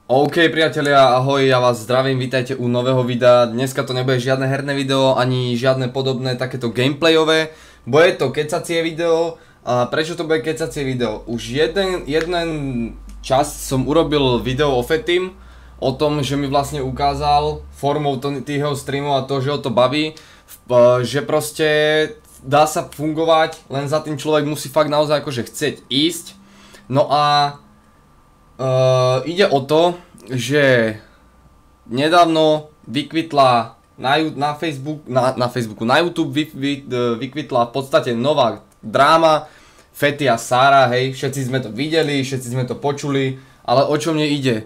OK priatelia, ahoj, ja vás zdravím, vítajte u nového videa. Dneska to nebude žiadne herné video, ani žiadne podobné takéto gameplayové. Bude to kecacie video. A prečo to bude kecacie video? Už jeden čas som urobil video o Fetim, o tom, že mi vlastne ukázal formou tých jeho streamov a to, že ho to baví, že proste dá sa fungovať, len za tým človek musí fakt naozaj akože chcieť ísť. No a ide o to, že nedávno vykvitla na Facebooku, na YouTube vykvitla v podstate nová dráma Fety a Sára, hej, všetci sme to videli, všetci sme to počuli, ale o čo mne ide?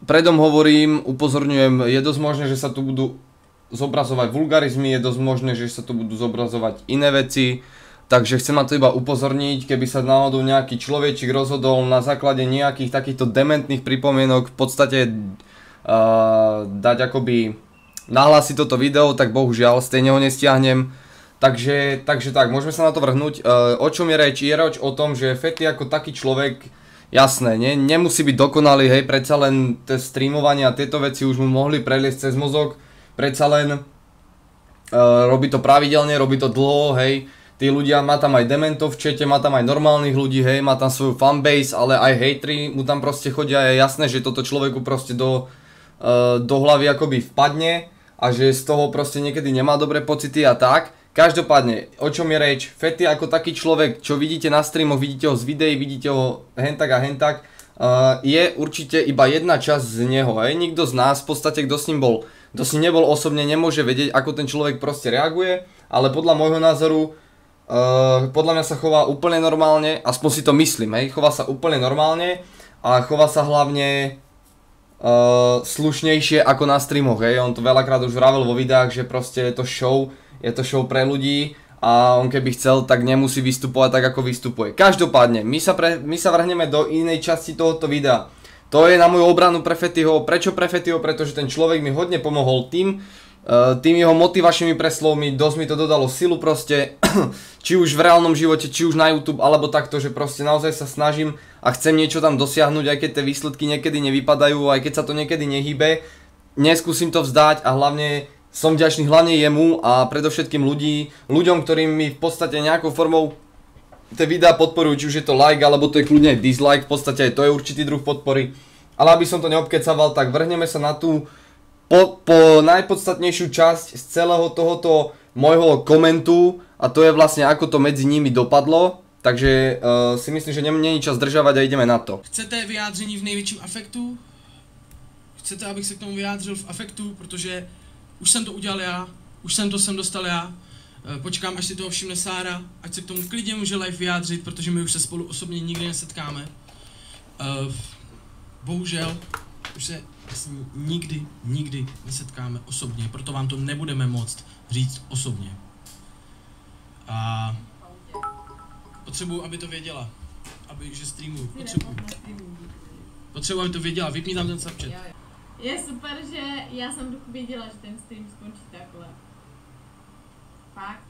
Predom hovorím, upozorňujem, je dosť možné, že sa tu budú zobrazovať vulgarizmy, je dosť možné, že sa tu budú zobrazovať iné veci. Takže chcem na to iba upozorniť, keby sa náhodou nejaký človečik rozhodol na základe nejakých takýchto dementných pripomienok v podstate dať akoby nahlásiť toto video, tak bohužiaľ stejne ho nestiahnem. Takže tak, môžeme sa na to vrhnúť. O čom je reč? Je reč o tom, že Fety ako taký človek, jasné, nemusí byť dokonalý, hej, predsa len tie streamovanie a tieto veci už mu mohli preliesť cez mozog, predsa len robí to pravidelne, robí to dlho, hej. Tí ľudia, má tam aj dementov v čete, má tam aj normálnych ľudí, hej, má tam svoju fanbase, ale aj hejtri mu tam proste chodia, je jasné, že toto človeku proste do hlavy akoby vpadne a že z toho proste niekedy nemá dobré pocity a tak. Každopádne, o čom je reč? Fety ako taký človek, čo vidíte na streamoch, vidíte ho z videí, vidíte ho hentak a hentak, je určite iba jedna časť z neho, hej, nikto z nás v podstate, kto s ním nebol osobne, nemôže vedieť, ako ten človek proste reaguje, ale podľa môjho názoru podľa mňa sa chová úplne normálne, aspoň si to myslím, hej, chová sa úplne normálne a chová sa hlavne slušnejšie ako na streamoch, hej, on to veľakrát už vravel vo videách, že proste je to show pre ľudí a on keby chcel, tak nemusí vystupovať tak, ako vystupuje. Každopádne, my sa vrhneme do inej časti tohoto videa. To je na moju obranu pre Fetyho. Prečo pre Fetyho? Pretože ten človek mi hodne pomohol tým jeho motivačnými preslovmi, dosť mi to dodalo silu proste, či už v reálnom živote, či už na YouTube, alebo takto, že proste naozaj sa snažím a chcem niečo tam dosiahnuť, aj keď tie výsledky niekedy nevypadajú, aj keď sa to niekedy nehýbe, neskúsim to vzdať a hlavne som vďačný hlavne jemu a predovšetkým ľuďom, ktorí mi v podstate nejakou formou tie videá podporujú, či už je to like, alebo to je kľudne aj dislike, v podstate aj to je určitý druh podpory, ale aby som to neobkecaval, tak vrhneme sa na tú po najpodstatnejšiu časť z celého tohoto môjho komentu a to je vlastne ako to medzi nimi dopadlo, takže si myslím, že není čas zdržavať a ideme na to. Chcete vyjádření v největším afektu? Chcete, abych se k tomu vyjádřil v afektu, protože už jsem to udělal já, už jsem to sem dostal já, počkám, až si toho všimne Sára, ať se k tomu klidně může live vyjádřit, protože my už se spolu osobně nikdy nesetkáme. Bohužel, už se asi nikdy nesetkáme osobně, proto vám to nebudeme moct říct osobně. A potřebuji, aby to věděla, že streamuju, potřebuji, aby to věděla, vypni tam ten Snapchat. Je super, že já jsem věděla, že ten stream skončí takhle. Fakt.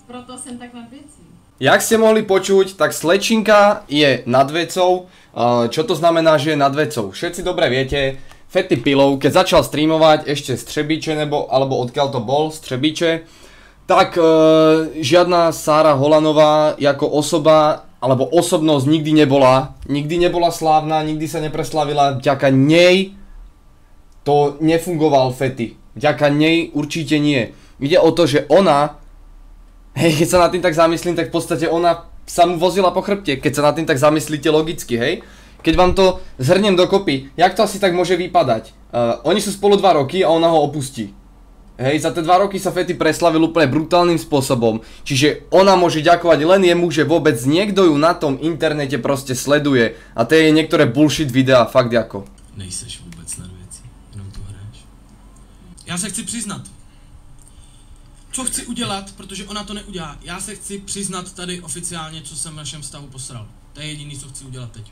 Proto jsem tak nad věcí. Jak ste mohli počuť, tak slečinka je nad vecou. Čo to znamená, že je nad vecou? Všetci dobre viete, Fety Pilov, keď začal streamovať ešte z Třebíče, alebo odkiaľ to bol, z Třebíče, tak žiadna Sára Holanová ako osoba, alebo osobnosť nikdy nebola slávna, nikdy sa nepreslavila, vďaka nej to nefungoval Fety. Vďaka nej určite nie. Ide o to, že ona, hej, keď sa nad tým tak zamyslím, tak v podstate ona sa mu vozila po chrbte, keď sa nad tým tak zamyslíte logicky, hej. Keď vám to zhrnem dokopy, jak to asi tak môže vypadať? Oni sú spolu 2 roky a ona ho opustí. Hej, za tie 2 roky sa Fety preslavil úplne brutálnym spôsobom, čiže ona môže ďakovať len jemu, že vôbec niekto ju na tom internete proste sleduje a to je niektoré bullshit videá, fakt jako. Nejseš vôbec nad věcí, jenom tu hraješ. Já se chci přiznat. Co chci udělat, protože ona to neudělá. Já se chci přiznat tady oficiálně, co jsem v našem vztahu posral. To je jediný, co chci udělat teď.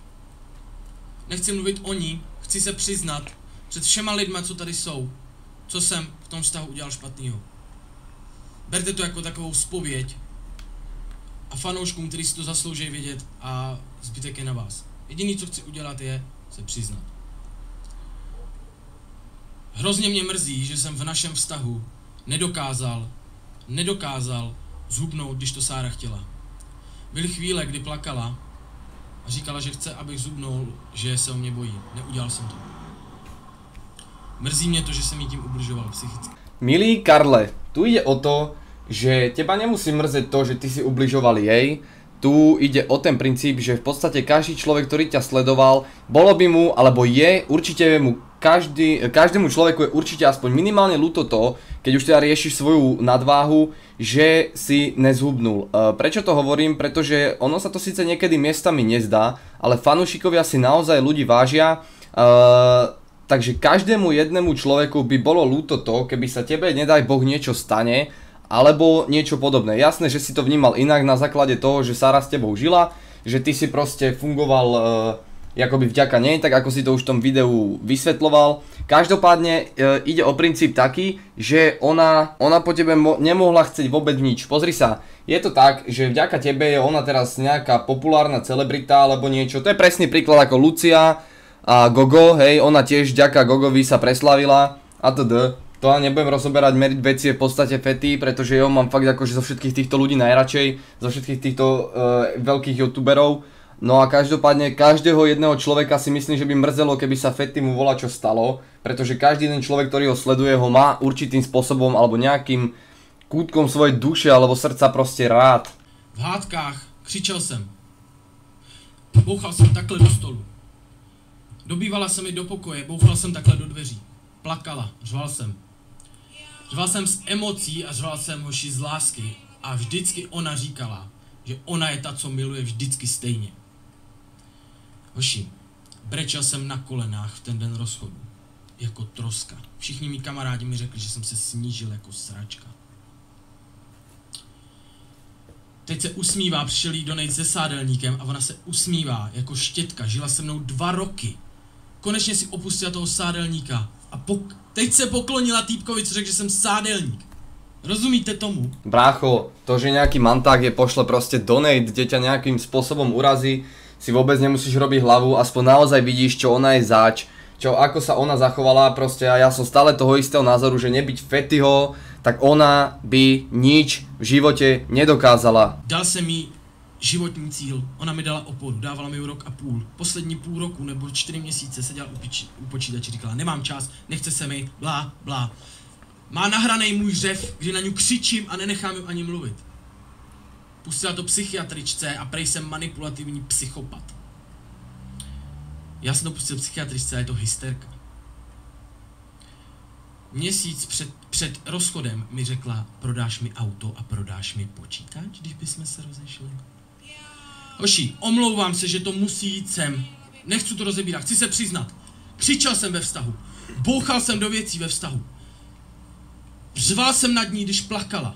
Nechci mluvit o ní, chci se přiznat před všema lidma, co tady jsou, co jsem v tom vztahu udělal špatnýho. Berte to jako takovou zpověď a fanouškům, kteří si to zaslouží vědět a zbytek je na vás. Jediný, co chci udělat, je se přiznat. Hrozně mě mrzí, že jsem v našem vztahu nedokázal zhubnout, když to Sára chtěla. Byly chvíle, kdy plakala a říkala, že chce, abych zhubnul, že se o mě bojí. Neudělal jsem to. Mrzí mě to, že jsem jí tím ubližoval psychicky. Milý Karle, tu ide o to, že teba nemusí mrzeť to, že ty si ubližoval jej. Tu ide o ten princíp, že v podstate každý človek, ktorý ťa sledoval, bolo by mu, alebo je, určite mu každému človeku je určite aspoň minimálne ľúto to, keď už teda riešiš svoju nadváhu, že si nezhubnul. Prečo to hovorím? Pretože ono sa to síce niekedy miestami nezdá, ale fanúšikovia si naozaj ľudí vážia. Takže každému jednému človeku by bolo ľúto to, keby sa tebe, nedaj Boh, niečo stane, alebo niečo podobné. Jasné, že si to vnímal inak na základe toho, že Sára s tebou žila, že ty si proste fungoval akoby vďaka nej, tak ako si to už v tom videu vysvetloval. Každopádne ide o princíp taký, že ona po tebe nemohla chcieť vôbec nič. Pozri sa, je to tak, že vďaka tebe je ona teraz nejaká populárna celebrita alebo niečo. To je presný príklad ako Lucia a Gogo, hej, ona tiež vďaka Gogovi sa preslavila a td. To ja nebudem rozoberať, meriť veci je v podstate Fety, pretože ja mám fakt akože zo všetkých týchto ľudí najradšej, zo všetkých týchto veľkých youtuberov. No a každopádne každého jedného človeka si myslím, že by mrzelo, keby sa Fety mu volačo stalo, pretože každý jeden človek, ktorý ho sleduje, ho má určitým spôsobom alebo nejakým kútkom svojej duše alebo srdca proste rád. V hádkách křičel jsem. Bouchal jsem takhle do stolu. Dobývala se mi do pokoje, bouchal jsem takhle do dveří. Plakala, řval jsem. Řval jsem z emocí a řval jsem hoši z lásky. A vždycky ona říkala, že ona je ta, co miluje vždycky stejně. Hoši, brečel jsem na kolenách v ten den rozchodu. Jako troska. Všichni mý kamarádi mi řekli, že jsem se snížil jako sračka. Teď se usmívá, přišel jí donejt se sádelníkem a ona se usmívá jako štětka. Žila se mnou 2 roky. Konečně si opustila toho sádelníka a teď se poklonila týpkovi, co řekl, že jsem sádelník. Rozumíte tomu? Brácho, to, že nejaký manták je pošle proste donate, kde ťa nejakým spôsobom urazí, si vôbec nemusíš robiť hlavu, aspoň naozaj vidíš, čo ona je zač, ako sa ona zachovala, proste a ja som stále toho istého názoru, že nebyť Fetyho, tak ona by nič v živote nedokázala. Dal jsem jí životní cíl, ona mi dala oporu, dávala mi 1,5 roku. Poslední půl roku nebo 4 měsíce seděla u počítače, říkala, nemám čas, nechce se mi, blá, blá. Má nahranej můj řev, kdy na ňu křičím a nenechám ju ani mluvit. Pustila to psychiatričce a prej jsem manipulativní psychopat. Já jsem to pustil psychiatričce a je to hysterka. Měsíc před rozchodem mi řekla, prodáš mi auto a prodáš mi počítač, když bychom se rozešli. Hoši, omlouvám se, že to musí jít sem. Nechci to rozebírat, chci se přiznat. Křičel jsem ve vztahu. Bouchal jsem do věcí ve vztahu. Řval jsem nad ní, když plakala.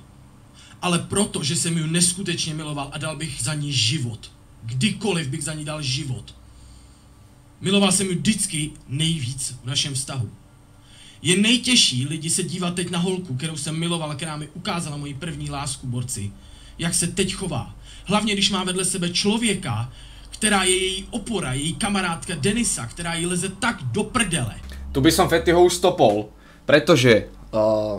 Ale proto, že jsem ju neskutečně miloval a dal bych za ní život. Kdykoliv bych za ní dal život. Miloval jsem ju vždycky nejvíc v našem vztahu. Je nejtěžší lidi se dívat teď na holku, kterou jsem miloval, která mi ukázala moji první lásku, borci. Jak se teď chová. Hlavně, když má vedle sebe člověka, která je její opora, její kamarádka Denisa, která jí leze tak do prdele. Tu by som Fetyho už stopol, pretože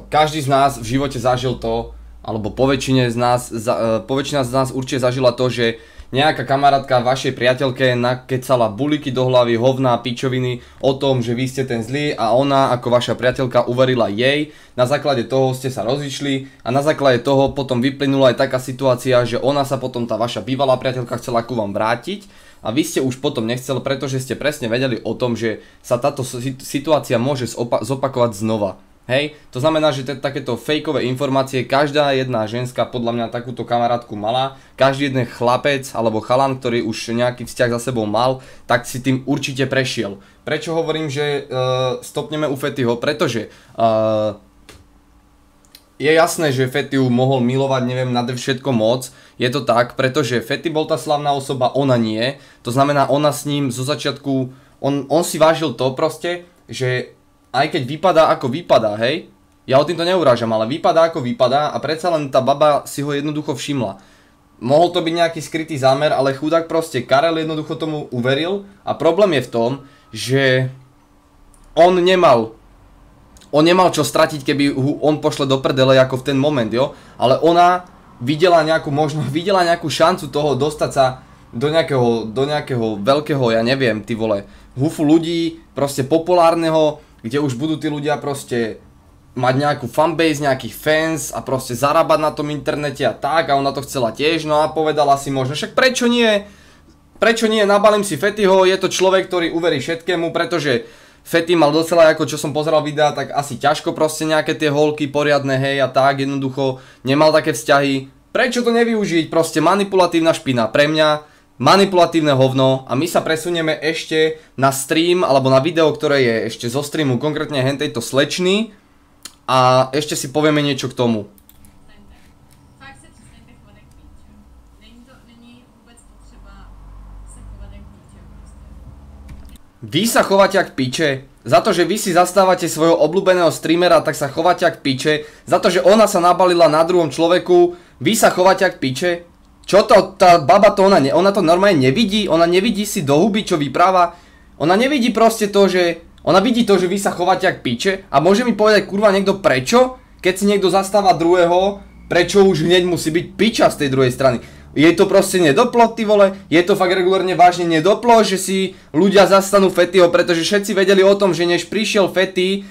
každý z nás v živote zažil to, alebo poväčšina z nás určite zažila to, že nejaká kamarátka vašej priateľke nakecala buliky do hlavy, hovná, pičoviny o tom, že vy ste ten zlý a ona ako vaša priateľka uverila jej. Na základe toho ste sa rozišli a na základe toho potom vyplynula aj taká situácia, že ona sa potom, tá vaša bývalá priateľka, chcela ku vám vrátiť a vy ste už potom nechceli, pretože ste presne vedeli o tom, že sa táto situácia môže zopakovať znova. Hej, to znamená, že takéto fejkové informácie každá jedna ženská podľa mňa takúto kamarátku mala, každý jeden chlapec alebo chalan, ktorý už nejaký vzťah za sebou mal, tak si tým určite prešiel. Prečo hovorím, že stopneme u Fetyho? Pretože je jasné, že Fety ju mohol milovať, neviem, nade všetko moc. Je to tak, pretože Fety bol tá slavná osoba, ona nie. To znamená, ona s ním zo začiatku, on si vážil to proste, že aj keď vypadá ako vypadá, hej, ja o týmto neurážam, ale vypadá ako vypadá a predsa len tá baba si ho jednoducho všimla. mohol to byť nejaký skrytý zámer, ale chudák proste Karel jednoducho tomu uveril a problém je v tom, že on nemal čo stratiť, keby on pošle do prdele ako v ten moment, jo, ale ona videla nejakú šancu toho dostať sa do nejakého veľkého, ja neviem, ty vole, hufu ľudí, proste populárneho, kde už budú tí ľudia proste mať nejakú fanbase, nejakých fans a proste zarábať na tom internete a tak a ona to chcela tiež, no a povedala si možno, však prečo nie, nabalím si Fettyho, je to človek, ktorý uverí všetkému, pretože Fetty mal docela, ako čo som pozeral videa, tak asi ťažko proste nejaké tie holky poriadne, hej a tak, jednoducho nemal také vzťahy. Prečo to nevyužiť? Proste manipulatívna špina, pre mňa manipulatívne hovno a my sa presunieme ešte na stream alebo na video, ktoré je ešte zo streamu, konkrétne hentejto slečny a ešte si povieme niečo k tomu. Fakt se přestaňte chovat jak píčo. Není vůbec potřeba se chovat jak píčo prostě. Vy sa chovate jak piče, za to, že vy si zastávate svojho obľúbeného streamera, tak sa chovate jak piče, za to, že ona sa nabalila na druhom človeku, vy sa chovate jak piče. Čo to, tá baba to ona to normálne nevidí, ona nevidí si do huby, čo vypráva, ona nevidí proste to, že, ona vidí to, že vy sa chovate jak piče a môže mi povedať kurva niekto prečo, keď si niekto zastáva druhého, prečo už hneď musí byť piča z tej druhej strany. Je to proste nedoplo, ty vole, je to fakt regulárne vážne nedoplo, že si ľudia zastanú Fettyho, pretože všetci vedeli o tom, že než prišiel Fetty,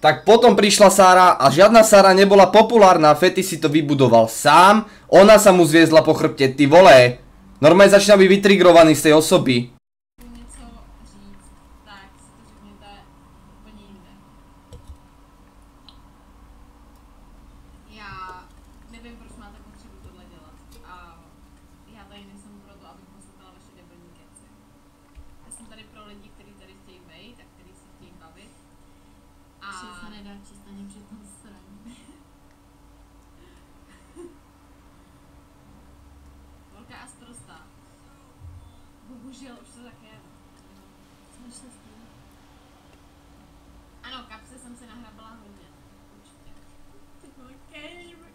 tak potom prišla Sára a žiadna Sára nebola populárna, Fetty si to vybudoval sám, ona sa mu zviezla po chrbte, ty vole, normálne začína byť vytrigrovaný z tej osoby. Něco říct, tak si to řekněte úplně jinde. Já nevím, proč máte potřebu tohle dělat a já tady nejsem proto, abych poslouchala vaše debilní keci. Já jsem tady pro lidi, kteří tady chtějí být a kteří se chtějí bavit. A Vše se nedá číst ani při tom straně. velká a sprostá. Bohužel už to tak je. Slyšeli jste? Ano, kapse jsem se nahrabala hodně. Určitě. Ty vole, kežby.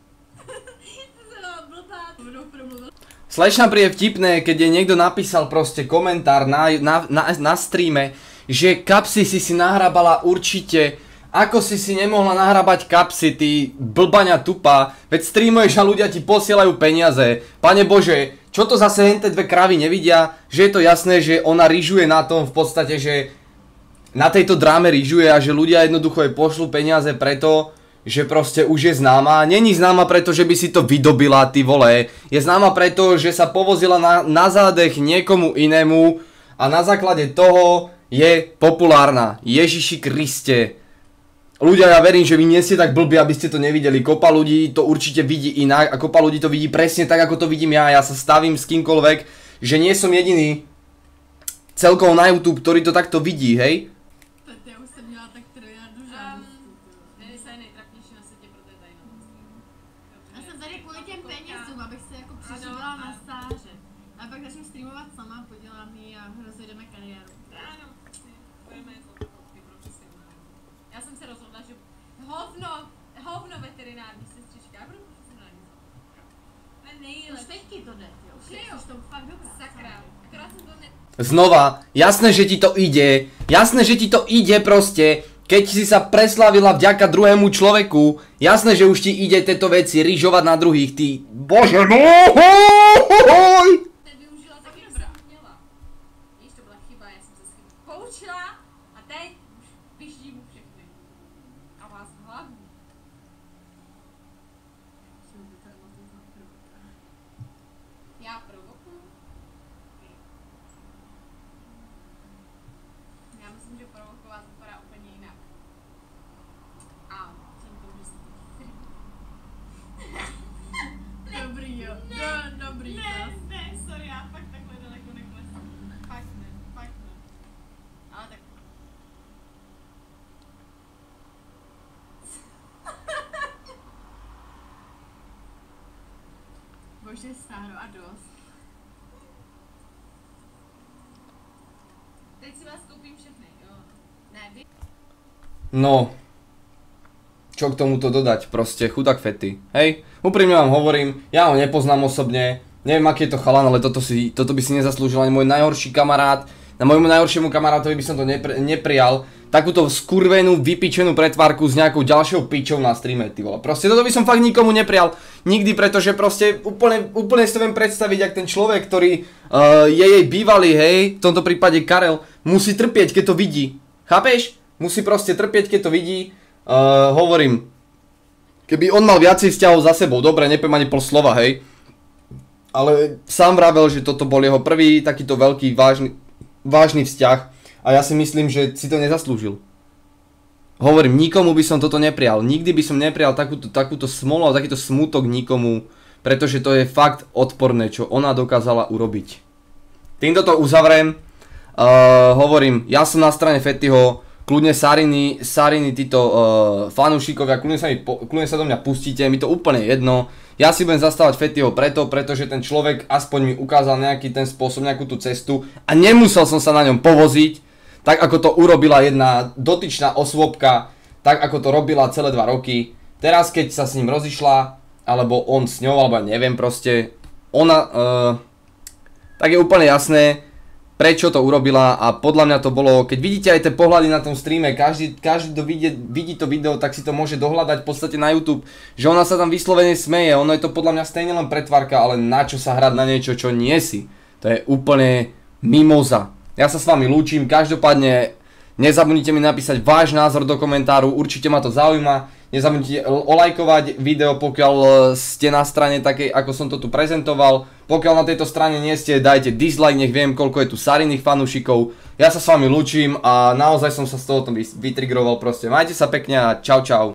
To se dala blbá. Budou promluvit. Slečna príde vtipné, keď jej niekto napísal proste komentár na streame, že kapsy si nahrabala určite. Ako si nemohla nahrabať kapsy, ty blbaňa tupá, veď streamuješ a ľudia ti posielajú peniaze. Pane Bože, čo to zase hente dve kravy nevidia, že je to jasné, že ona rýžuje na tom v podstate, že na tejto dráme rýžuje a že ľudia jednoducho jej pošlú peniaze preto, že proste už je známa. Není známa preto, že by si to vydobila, ty vole. Je známa preto, že sa povozila na zádech niekomu inému a na základe toho je populárna. Ježiši Kriste. Ľudia, ja verím, že vy nie ste tak blbí, aby ste to nevideli. Kopa ľudí to určite vidí inak a kopa ľudí to vidí presne tak, ako to vidím ja. Ja sa stavím s kýmkoľvek, že nie som jediný celkovo na YouTube, ktorý to takto vidí, hej? Já už jsem měla tak trojádu žádostí. Denisa je nejtrapnější na světě, protože je tady na tom streamu. Já jsem tady kvůli těm penězům, abych se jako přežívala na stáže. A pak začnu streamovat sama, podělám ji a rozjedeme kariéru. Ano, budeme něco takový profesionální. Já jsem se rozhodla, že hovno veterinární sestřička, já budu profesionální. To je Už nejlepší. teďky to jde, jo. Už Jo. jsi to fakt dobrá. Sakra. Akorát jsem to Znova, jasné, že ti to ide. Jasné, že ti to ide proste. Keď si sa preslavila vďaka druhému človeku. Jasné, že už ti ide tieto veci rýžovať na druhých, ty. Bože, no! využila tak, jak jsem měla. Víš, to byla chyba, já jsem se s chybou poučila a teď už vyždím všechny. A vás hlavně. Já provokuju? Já myslím, že provokovat vypadá úplně jinak. A tím to, že se to Dobrý, jo. Dobrý. ne, sorry, já fakt takhle daleko neklesu. Fakt ne. Ale tak... Bože, Sáro, a dost. Teď si vás koupím všechny, jo. Ne, vy... No. Čo k tomuto dodať? Proste chudák Fetty. Hej? Úprimne vám hovorím, ja ho nepoznám osobne. Neviem, aký je to chalan, ale toto by si nezaslúžil ani môj najhorší kamarát. Na môjmu najhoršiemu kamarátovi by som to neprijal. Takúto skurvenú, vypičenú pretvárku s nejakou ďalšou pičou na streame, ty vole. Proste toto by som fakt nikomu neprijal. Nikdy, pretože proste úplne si to viem predstaviť, jak ten človek, ktorý je jej bývalý, hej, v tomto prípade Karel, musí trpieť, keď to vidí. Chápeš? Musí proste trpieť, keď to vidí. Hovorím, keby on mal viacej vzťahov za sebou, dobre, nepiem ani pol slova, hej. Ale sám vravel, že toto bol jeho prvý takýto veľký, vážny vzťah. A ja si myslím, že si to nezaslúžil. Hovorím, nikomu by som toto neprijal. Nikdy by som neprijal takúto smolu a takýto smutok nikomu, pretože to je fakt odporné, čo ona dokázala urobiť. Týmto to uzavriem. Hovorím, ja som na strane Fettyho, kľudne Sariny títo fanúšikovia, kľudne sa do mňa pustíte, mi to úplne jedno. Ja si budem zastávať Fettyho pretože ten človek aspoň mi ukázal nejaký ten spôsob, nejakú tú cestu a nemusel som sa na ňom povoziť, tak ako to urobila jedna dotyčná osôbka, tak ako to robila celé 2 roky. Teraz keď sa s ním rozišla, alebo on s ňou, alebo neviem proste, ona, tak je úplne jasné, prečo to urobila a podľa mňa to bolo, keď vidíte aj tie pohľady na tom streame, každý kto vidí to video, tak si to môže dohľadať v podstate na YouTube, že ona sa tam vyslovene smeje, ono je to podľa mňa stejne len pretvárka, ale na čo sa hrať na niečo, čo nie si, to je úplne mimoza. Ja sa s vami lúčim, každopádne nezabudnite mi napísať váš názor do komentáru, určite ma to zaujíma. Nezabudnite olajkovať video, pokiaľ ste na strane takej, ako som to tu prezentoval. Pokiaľ na tejto strane nie ste, dajte dislike, nech viem, koľko je tu Sariných fanúšikov. Ja sa s vami lúčim a naozaj som sa z toho vytrigroval proste. Majte sa pekne a čau čau.